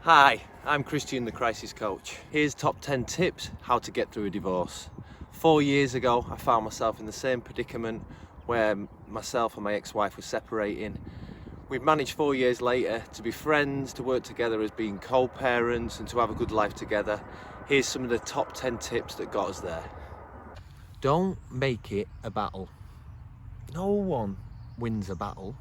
Hi, I'm Christian, the crisis coach. Here's top 10 tips how to get through a divorce. 4 years ago, I found myself in the same predicament where myself and my ex-wife were separating. We've managed 4 years later to be friends, to work together as being co-parents and to have a good life together. Here's some of the top 10 tips that got us there. Don't make it a battle. No one wins a battle.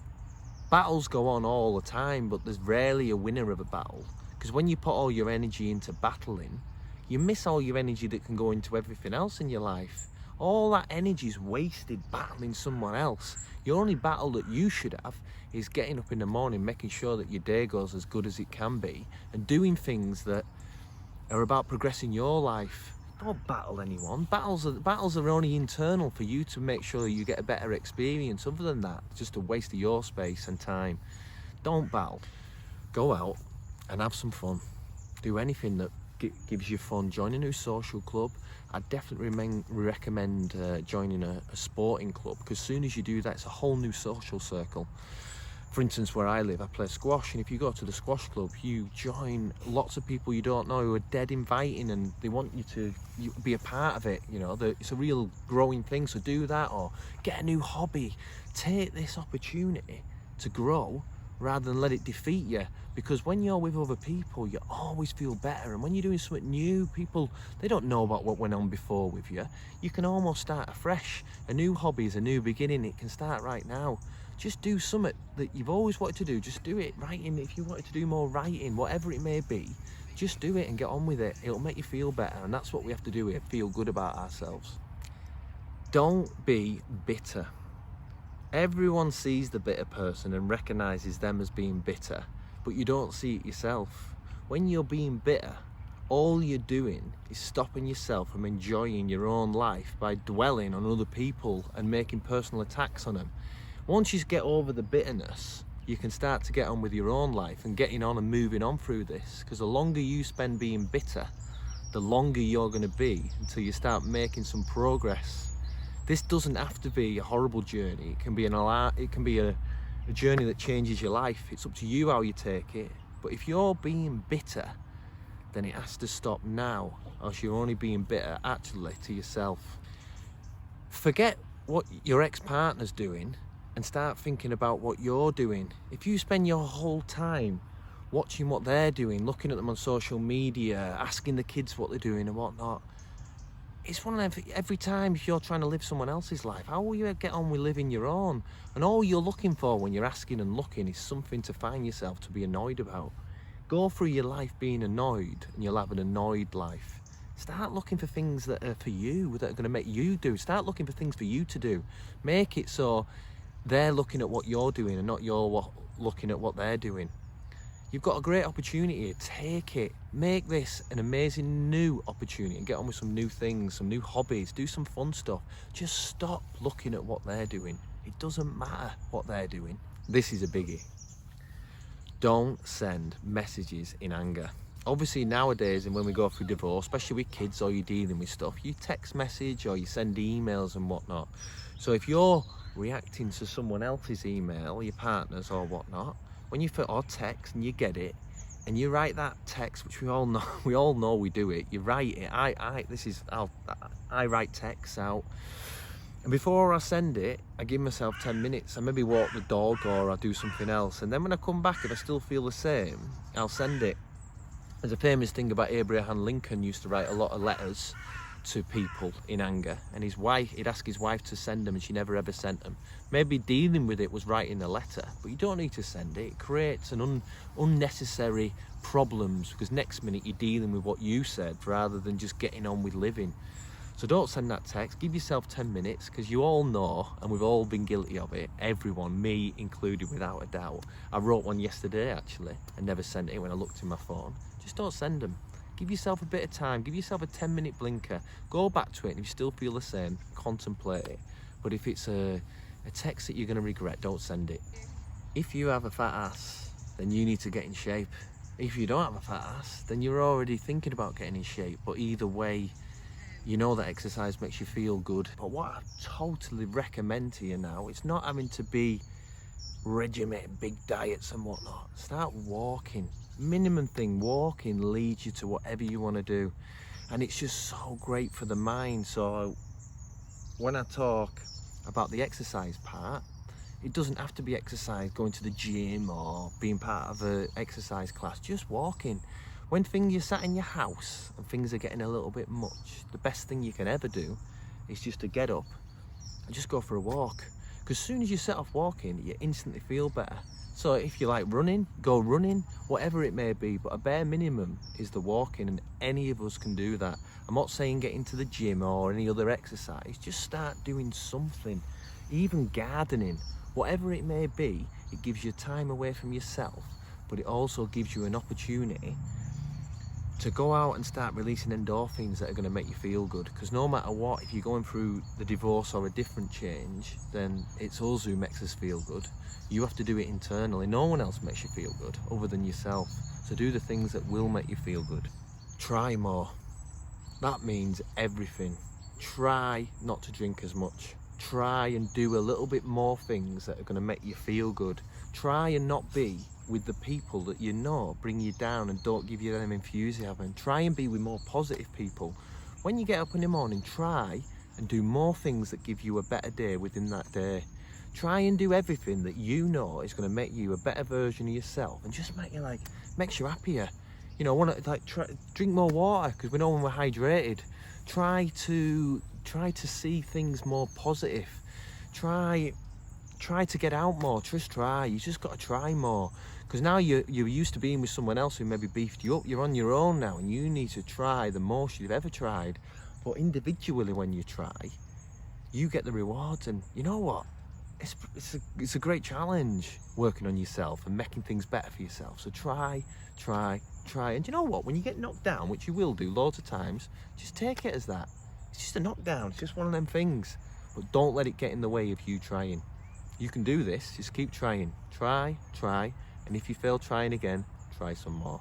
Battles go on all the time, but there's rarely a winner of a battle. Because when you put all your energy into battling, you miss all your energy that can go into everything else in your life. All that energy is wasted battling someone else. Your only battle that you should have is getting up in the morning, making sure that your day goes as good as it can be, and doing things that are about progressing your life. Don't battle anyone. Battles are only internal for you to make sure you get a better experience. Other than that, it's just a waste of your space and time. Don't battle. Go out and have some fun. Do anything that gives you fun. Join a new social club. I definitely recommend joining a sporting club, because as soon as you do that, it's a whole new social circle. For instance, where I live, I play squash, and if you go to the squash club, you join lots of people you don't know who are dead inviting, and they want you to be a part of it. You know, it's a real growing thing, so do that, or get a new hobby. Take this opportunity to grow rather than let it defeat you, because when you're with other people, you always feel better, and when you're doing something new, people, they don't know about what went on before with you. You can almost start afresh. A new hobby is a new beginning. It can start right now. Just do something that you've always wanted to do. Just do it. Writing, if you wanted to do more writing, whatever it may be, just do it and get on with it. It'll make you feel better, and that's what we have to do here, feel good about ourselves. Don't be bitter. Everyone sees the bitter person and recognises them as being bitter, but you don't see it yourself. When you're being bitter, all you're doing is stopping yourself from enjoying your own life by dwelling on other people and making personal attacks on them. Once you get over the bitterness, you can start to get on with your own life and getting on and moving on through this, because the longer you spend being bitter, the longer you're going to be until you start making some progress. This doesn't have to be a horrible journey. It can be a journey that changes your life. It's up to you how you take it. But if you're being bitter, then it has to stop now, or else you're only being bitter actually to yourself. Forget what your ex-partner's doing and start thinking about what you're doing. If you spend your whole time watching what they're doing, looking at them on social media, asking the kids what they're doing and whatnot, it's one of them, every time if you're trying to live someone else's life, how will you get on with living your own? And all you're looking for when you're asking and looking is something to find yourself to be annoyed about. Go through your life being annoyed, and you'll have an annoyed life. Start looking for things that are for you, that are going to make you do. Start looking for things for you to do. Make it so they're looking at what you're doing and not you're looking at what they're doing. You've got a great opportunity. Take it. Make this an amazing new opportunity and get on with some new things, some new hobbies, do some fun stuff. Just stop looking at what they're doing. It doesn't matter what they're doing. This is a biggie. Don't send messages in anger. Obviously nowadays, and when we go through divorce, especially with kids or you're dealing with stuff, you text message or you send emails and whatnot. So if you're reacting to someone else's email, your partner's or whatnot, when you or text and you get it, and you write that text, which we all know we do it. You write it. I write texts out, and before I send it, I give myself 10 minutes. I maybe walk the dog or I do something else, and then when I come back, if I still feel the same, I'll send it. There's a famous thing about Abraham Lincoln used to write a lot of letters to people in anger, and he'd ask his wife to send them, and she never ever sent them. Maybe dealing with it was writing a letter, but you don't need to send it. It creates an unnecessary problems, because next minute you're dealing with what you said rather than just getting on with living. So don't send that text. Give yourself 10 minutes, because you all know, and we've all been guilty of it, everyone, me included without a doubt. I wrote one yesterday actually and never sent it when I looked in my phone. Just don't send them. Give yourself a bit of time, give yourself a 10-minute blinker, go back to it, and if you still feel the same, contemplate it. But if it's a text that you're going to regret, don't send it. If you have a fat ass, then you need to get in shape. If you don't have a fat ass, then you're already thinking about getting in shape. But either way, you know that exercise makes you feel good. But what I totally recommend to you now, it's not having to be regimented big diets and whatnot. Start walking. Minimum thing, walking leads you to whatever you want to do. And it's just so great for the mind. So when I talk about the exercise part, it doesn't have to be exercise, going to the gym or being part of an exercise class, just walking. When you're sat in your house and things are getting a little bit much, the best thing you can ever do is just to get up and just go for a walk. Because as soon as you set off walking, you instantly feel better. So if you like running, go running, whatever it may be, but a bare minimum is the walking, and any of us can do that. I'm not saying get into the gym or any other exercise, just start doing something, even gardening, whatever it may be. It gives you time away from yourself, but it also gives you an opportunity to go out and start releasing endorphins that are going to make you feel good. Because no matter what, if you're going through the divorce or a different change, then it's us who makes us feel good. You have to do it internally. No one else makes you feel good other than yourself. So do the things that will make you feel good. Try more. That means everything. Try not to drink as much. Try and do a little bit more things that are going to make you feel good. Try and not be with the people that you know bring you down and don't give you them enthusiasm. Try and be with more positive people. When you get up in the morning, try and do more things that give you a better day within that day. Try and do everything that you know is going to make you a better version of yourself and just makes you happier. You know, drink more water, because we know when we're hydrated. Try to see things more positive. Try to get out more. Just try. You just got to try more. Because now you're used to being with someone else who maybe beefed you up. You're on your own now, and you need to try the most you've ever tried. But individually, when you try, you get the rewards. And you know what? It's a great challenge working on yourself and making things better for yourself. So try. And you know what? When you get knocked down, which you will do loads of times, just take it as that. It's just a knockdown. It's just one of them things. But don't let it get in the way of you trying. You can do this. Just keep trying. Try. And if you fail trying again, try some more.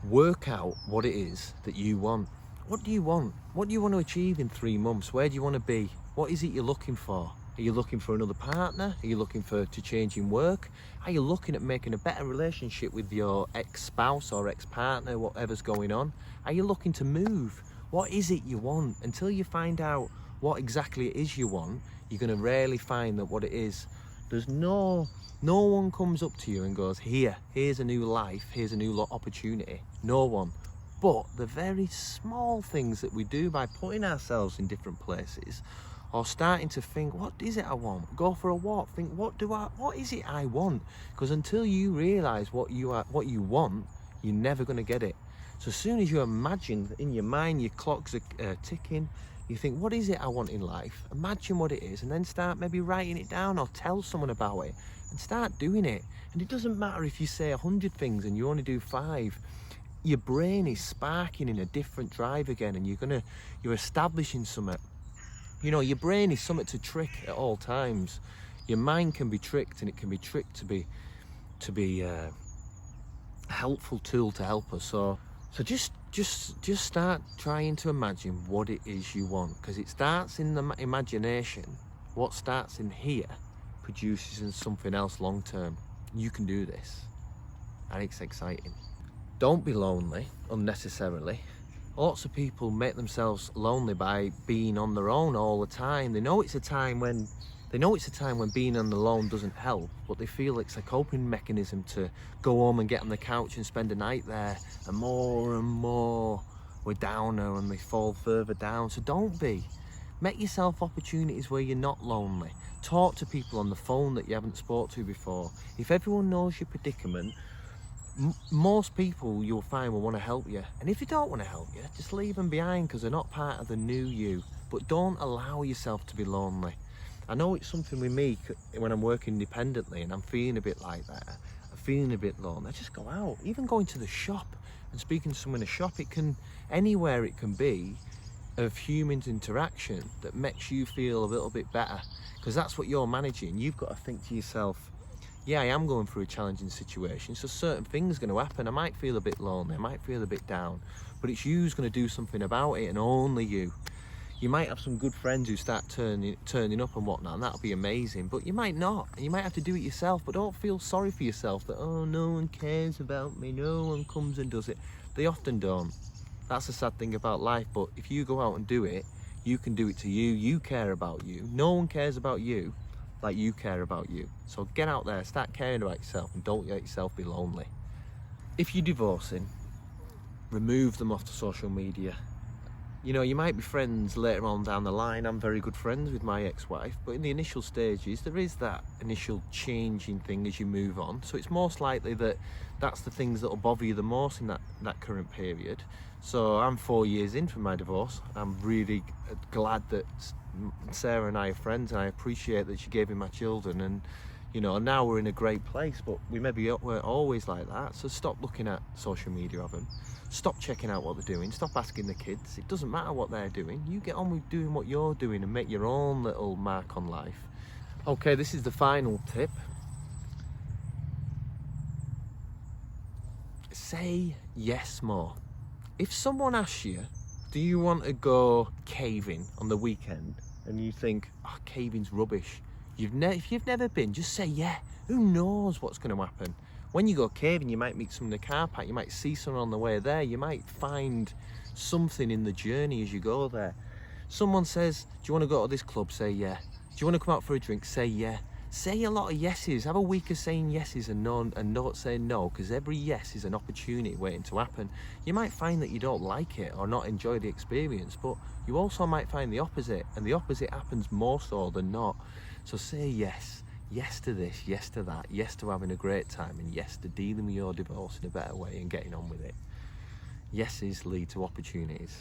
Work out what it is that you want. What do you want? What do you want to achieve in 3 months? Where do you want to be? What is it you're looking for? Are you looking for another partner? Are you looking to change in work? Are you looking at making a better relationship with your ex-spouse or ex-partner, whatever's going on? Are you looking to move? What is it you want? Until you find out what exactly it is you want, you're going to rarely find that what it is. There's no one comes up to you and goes, here's a new life, here's a new opportunity. No one. But the very small things that we do by putting ourselves in different places, or starting to think, what is it I want? Go for a walk, think, what is it I want? Because until you realise what you want, you're never going to get it. So as soon as you imagine in your mind, your clocks are ticking, you think, what is it I want in life? Imagine what it is, and then start maybe writing it down or tell someone about it and start doing it. And it doesn't matter if you say 100 things and you only do 5. Your brain is sparking in a different drive again, and you're establishing something. You know, your brain is something to trick at all times. Your mind can be tricked, and it can be tricked to be a helpful tool to help us. So just start trying to imagine what it is you want, because it starts in the imagination. What starts in here produces in something else long term. You can do this, and it's exciting. Don't be lonely unnecessarily. Lots of people make themselves lonely by being on their own all the time. They know it's a time when being on the alone doesn't help, but they feel it's a coping mechanism to go home and get on the couch and spend a night there, and more we're downer and they fall further down. So don't be. Make yourself opportunities where you're not lonely. Talk to people on the phone that you haven't spoke to before. If everyone knows your predicament, most people you'll find will want to help you. And if they don't want to help you, just leave them behind, because they're not part of the new you. But don't allow yourself to be lonely. I know it's something with me when I'm working independently and I'm feeling a bit like that. I'm feeling a bit lonely. I just go out, even going to the shop and speaking to someone in a shop. Anywhere it can be of human interaction that makes you feel a little bit better, because that's what you're managing. You've got to think to yourself, yeah, I am going through a challenging situation, so certain things are going to happen. I might feel a bit lonely, I might feel a bit down, but it's you who's going to do something about it, and only you. You might have some good friends who start turning up and whatnot, and that'll be amazing, but you might not, and you might have to do it yourself. But don't feel sorry for yourself that, oh, no one cares about me, no one comes and does it. They often don't. That's the sad thing about life. But if you go out and do it, you can do it to you. You care about you. No one cares about you like you care about you. So get out there, start caring about yourself, and don't let yourself be lonely. If you're divorcing, remove them off the social media. You know, you might be friends later on down the line. I'm very good friends with my ex-wife, but in the initial stages, there is that initial changing thing as you move on. So it's most likely that that's the things that will bother you the most in that current period. So I'm 4 years in from my divorce. I'm really glad that Sarah and I are friends, and I appreciate that she gave me my children, and you know, now we're in a great place, but we maybe weren't always like that. So stop looking at social media of them. Stop checking out what they're doing. Stop asking the kids. It doesn't matter what they're doing. You get on with doing what you're doing and make your own little mark on life. Okay, this is the final tip. Say yes more. If someone asks you, do you want to go caving on the weekend? And you think, oh, caving's rubbish. If you've never been, just say yeah. Who knows what's going to happen? When you go caving, you might meet someone in the car park, you might see someone on the way there, you might find something in the journey as you go there. Someone says, do you want to go to this club? Say yeah. Do you want to come out for a drink? Say yeah. Say a lot of yeses. Have a week of saying yeses and not saying no, because every yes is an opportunity waiting to happen. You might find that you don't like it or not enjoy the experience, but you also might find the opposite, and the opposite happens more so than not. So say yes. Yes to this, yes to that, yes to having a great time, and yes to dealing with your divorce in a better way and getting on with it. Yeses lead to opportunities.